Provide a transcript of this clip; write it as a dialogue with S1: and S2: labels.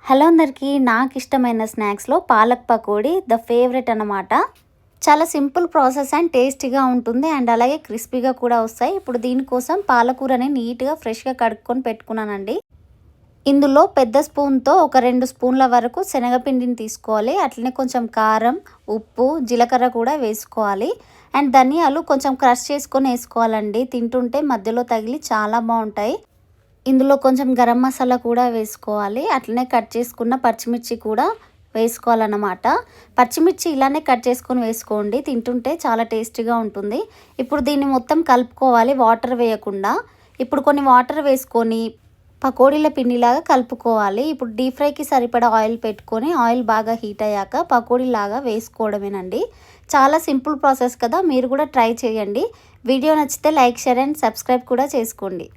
S1: Hello అందరికీ, నాకు ఇష్టమైన స్నాక్స్లో పాలక్ పకోడీ ద ఫేవరెట్ అన్నమాట. చాలా సింపుల్ ప్రాసెస్ అండ్ టేస్టీగా ఉంటుంది అండ్ అలాగే క్రిస్పీగా కూడా వస్తాయి. ఇప్పుడు దీనికోసం పాలకూరని నీట్గా ఫ్రెష్గా కడుక్కొని పెట్టుకున్నానండి. ఇందులో పెద్ద స్పూన్తో ఒక 2 స్పూన్ల వరకు శనగపిండిని తీసుకోవాలి. అట్లనే కొంచెం కారం, ఉప్పు, జీలకర్ర కూడా వేసుకోవాలి. అండ్ ధనియాలు కొంచెం క్రష్ చేసుకొని వేసుకోవాలండి. తింటుంటే మధ్యలో తగిలి చాలా బాగుంటాయి. ఇందులో కొంచెం గరం మసాలా కూడా వేసుకోవాలి. అట్లనే కట్ చేసుకున్న పచ్చిమిర్చి కూడా వేసుకోవాలన్నమాట. పచ్చిమిర్చి ఇలానే కట్ చేసుకొని వేసుకోండి, తింటుంటే చాలా టేస్టీగా ఉంటుంది. ఇప్పుడు దీన్ని మొత్తం కలుపుకోవాలి వాటర్ వేయకుండా. ఇప్పుడు కొన్ని వాటర్ వేసుకొని పకోడీల పిండిలాగా కలుపుకోవాలి. ఇప్పుడు డీప్ ఫ్రైకి సరిపడా ఆయిల్ పెట్టుకొని ఆయిల్ బాగా హీట్ అయ్యాక పకోడీలాగా వేసుకోవడమేనండి. చాలా సింపుల్ ప్రాసెస్ కదా, మీరు కూడా ట్రై చేయండి. వీడియో నచ్చితే లైక్, షేర్ అండ్ సబ్స్క్రైబ్ కూడా చేసుకోండి.